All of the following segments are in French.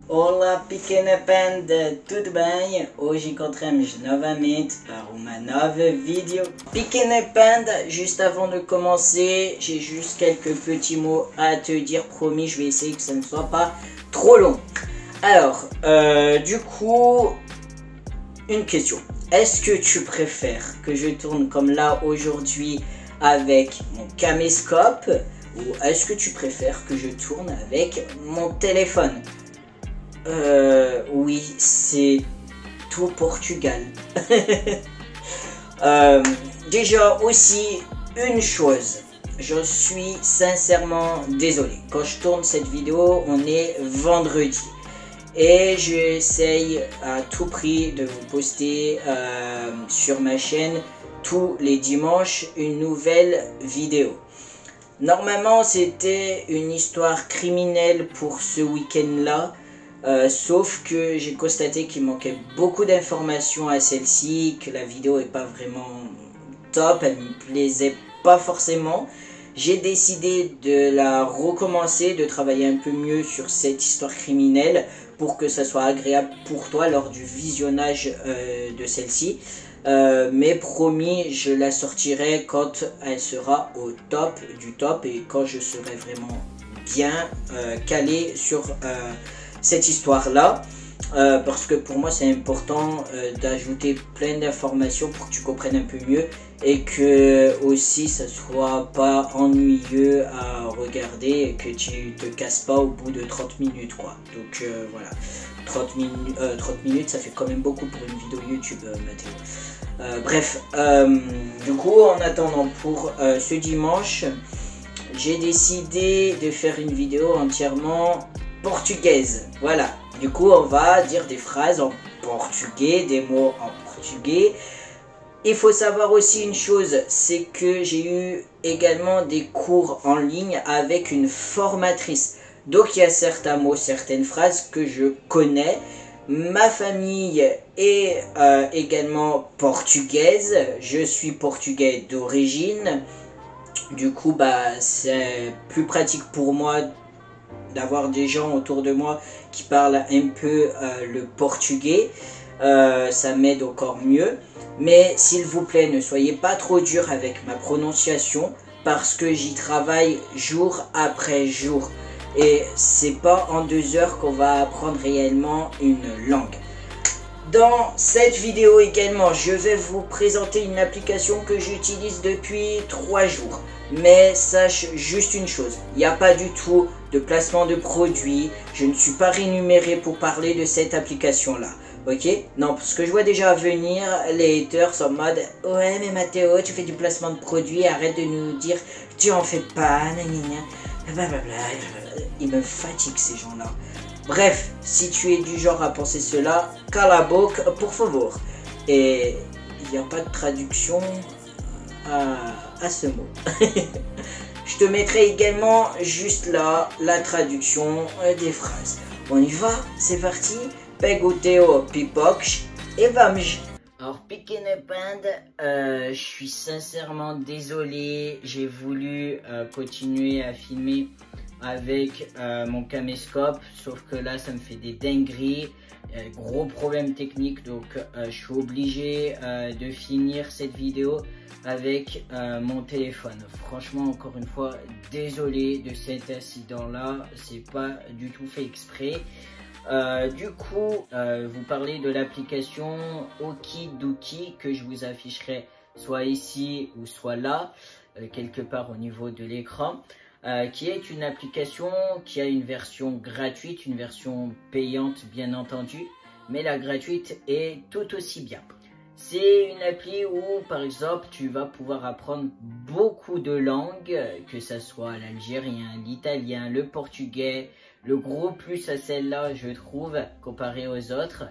Olá pequena panda, tudo bem? Hoje encontramos novamente para uma nova vidéo. Pequena panda, juste avant de commencer, j'ai juste quelques petits mots à te dire, promis, je vais essayer que ça ne soit pas trop long. Alors, du coup, une question. Est-ce que tu préfères que je tourne comme là aujourd'hui avec mon caméscope ou est-ce que tu préfères que je tourne avec mon téléphone? Oui, c'est tout Portugal. Déjà aussi, une chose, je suis sincèrement désolé. Quand je tourne cette vidéo, on est vendredi. Et j'essaye à tout prix de vous poster sur ma chaîne tous les dimanches une nouvelle vidéo. Normalement c'était une histoire criminelle pour ce week-end là, sauf que j'ai constaté qu'il manquait beaucoup d'informations à celle-ci, que la vidéo n'est pas vraiment top, elle me plaisait pas forcément. J'ai décidé de la recommencer, de travailler un peu mieux sur cette histoire criminelle pour que ça soit agréable pour toi lors du visionnage de celle-ci. Mais promis, je la sortirai quand elle sera au top du top et quand je serai vraiment bien calé sur cette histoire-là. Parce que pour moi c'est important d'ajouter plein d'informations pour que tu comprennes un peu mieux et que aussi ça soit pas ennuyeux à regarder et que tu te casses pas au bout de 30 minutes quoi. Donc voilà, 30 minutes ça fait quand même beaucoup pour une vidéo YouTube Mathéo. Bref, du coup en attendant pour ce dimanche, j'ai décidé de faire une vidéo entièrement portugaise. Voilà. Du coup, on va dire des phrases en portugais, des mots en portugais. Il faut savoir aussi une chose, c'est que j'ai eu également des cours en ligne avec une formatrice. Donc, il y a certains mots, certaines phrases que je connais. Ma famille est également portugaise. Je suis portugais d'origine. Du coup, c'est plus pratique pour moi d'avoir des gens autour de moi qui parlent un peu le portugais, ça m'aide encore mieux. Mais s'il vous plaît, ne soyez pas trop dur avec ma prononciation parce que j'y travaille jour après jour. Et c'est pas en 2 heures qu'on va apprendre réellement une langue. Dans cette vidéo également, je vais vous présenter une application que j'utilise depuis 3 jours. Mais sache juste une chose, il n'y a pas du tout de placement de produits, je ne suis pas rémunéré pour parler de cette application là, ok? Non, parce que je vois déjà venir les haters en mode « Ouais mais Mathéo, tu fais du placement de produits, arrête de nous dire que tu en fais pas, blablabla. » Ils me fatiguent ces gens là. Bref, si tu es du genre à penser cela, cala boca por favor. Et il n'y a pas de traduction à ce mot. Je te mettrai également juste là la traduction des phrases. On y va, c'est parti. Pega o teu pipoque et vamos. Alors pequena panda, je suis sincèrement désolé. J'ai voulu continuer à filmer avec mon caméscope, sauf que là ça me fait des dingueries. Gros problème technique, donc je suis obligé de finir cette vidéo avec mon téléphone. Franchement, encore une fois, désolé de cet incident là, c'est pas du tout fait exprès. Du coup, vous parlez de l'application Okidoki que je vous afficherai soit ici ou soit là, quelque part au niveau de l'écran. Qui est une application qui a une version gratuite, une version payante bien entendu, mais la gratuite est tout aussi bien. C'est une appli où par exemple tu vas pouvoir apprendre beaucoup de langues, que ce soit l'algérien, l'italien, le portugais. Le gros plus à celle-là je trouve comparé aux autres,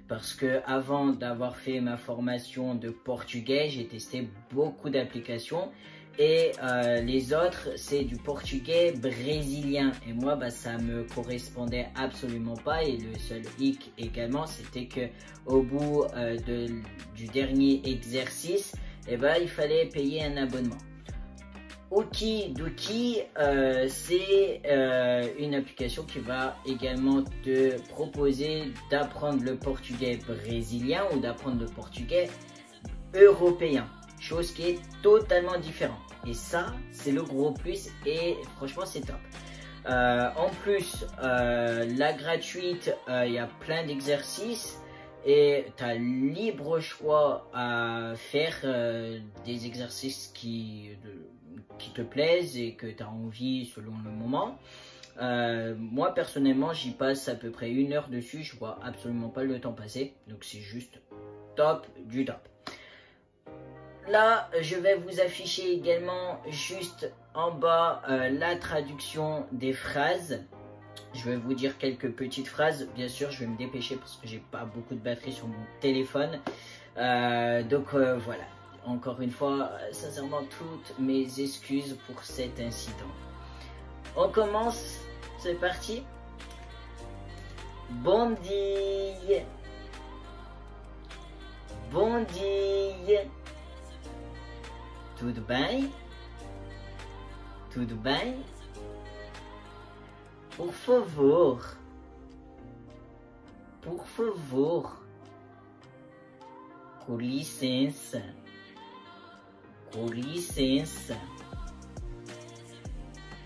parce que avant d'avoir fait ma formation de portugais, j'ai testé beaucoup d'applications. Et les autres, c'est du portugais brésilien. Et moi, ça me correspondait absolument pas. Et le seul hic également, c'était que au bout du dernier exercice, il fallait payer un abonnement. Okidoki, c'est une application qui va également te proposer d'apprendre le portugais brésilien ou d'apprendre le portugais européen, chose qui est totalement différente. Et ça, c'est le gros plus et franchement, c'est top. En plus, la gratuite, il y a plein d'exercices et tu as libre choix à faire des exercices qui te plaisent et que tu as envie selon le moment. Moi personnellement j'y passe à peu près 1 heure dessus, je vois absolument pas le temps passer, donc c'est juste top du top. Là je vais vous afficher également juste en bas la traduction des phrases. Je vais vous dire quelques petites phrases, bien sûr je vais me dépêcher parce que j'ai pas beaucoup de batterie sur mon téléphone, donc voilà. Encore une fois, sincèrement, toutes mes excuses pour cet incident. On commence, c'est parti. Bom dia. Bom dia. Tudo bem? Tudo bem? Por favor. Por favor. Com licença. Com licença.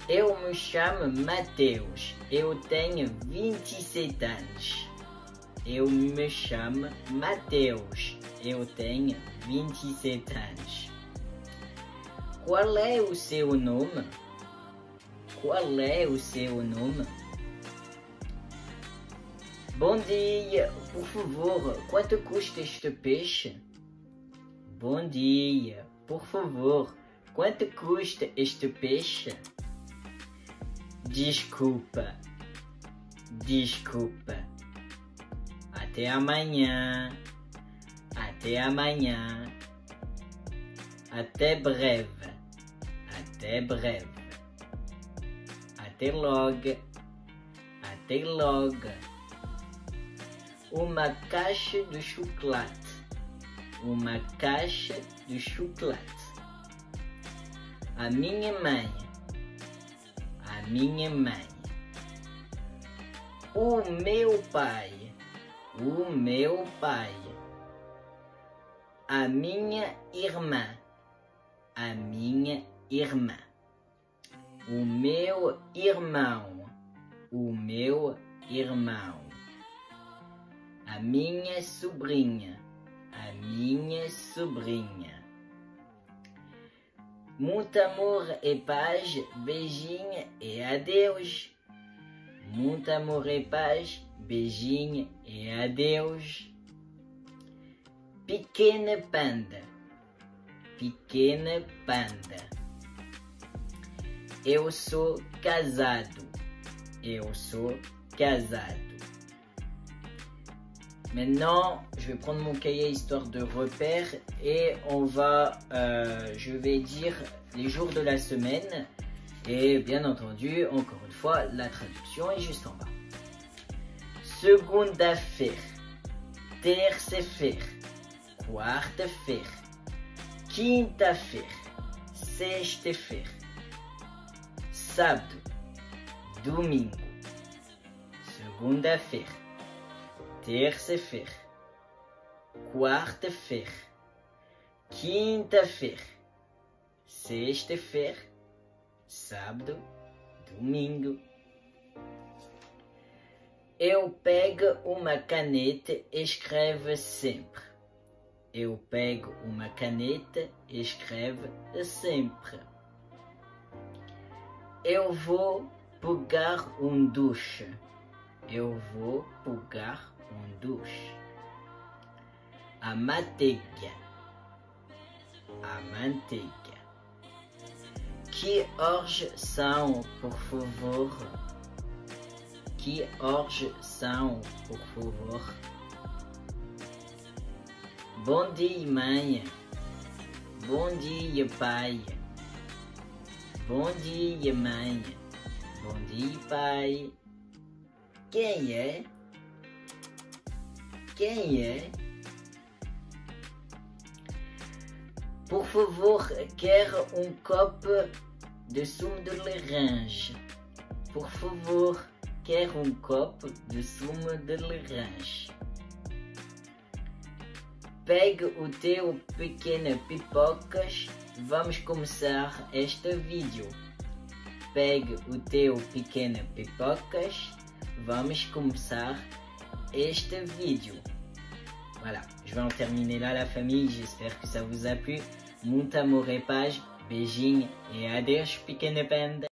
Eu me chamo Mateus. Eu tenho 27 anos. Eu me chamo Mateus. Eu tenho 27 anos. Qual é o seu nome? Qual é o seu nome? Bom dia. Por favor, quanto custa este peixe? Bom dia. Por favor, quanto custa este peixe? Desculpa. Desculpa. Até amanhã. Até amanhã. Até breve. Até breve. Até logo. Até logo. Uma caixa de chocolate. Uma caixa de chocolate. A minha mãe. A minha mãe. O meu pai. O meu pai. A minha irmã. A minha irmã. O meu irmão. O meu irmão. A minha sobrinha. A minha sobrinha. Muito amor e paz, beijinho e adeus. Muito amor e paz, beijinho e adeus. Pequena panda. Pequena panda. Eu sou casado. Eu sou casado. Maintenant, je vais prendre mon cahier histoire de repère et on va, je vais dire les jours de la semaine et bien entendu, encore une fois, la traduction est juste en bas. Segunda-feira, terça-feira, quarta-feira, quinta-feira, sexta-feira, sábado, domingo, segunda-feira, terça-feira, quarta-feira, quinta-feira, sexta-feira, sábado, domingo. Eu pego uma caneta e escrevo sempre. Eu pego uma caneta e escrevo sempre. Eu vou pegar duche. Eu vou pegar duche. A manteiga. A manteiga. Que horas são, por favor? Que horas são, por favor? Bom dia, mãe. Bom dia, pai. Bom dia, mãe. Bom dia, pai. Quem é? Quem é? Por favor, quer copo de sumo de laranja. Por favor, quer copo de sumo de laranja. Pegue o teu pequeno pipocas. Vamos começar este vídeo. Pegue o teu pequeno pipocas. Vamos começar este vídeo. Voilà, je vais en terminer là la famille, j'espère que ça vous a plu. Muito amor e paz, beijinho e adeus pequena panda.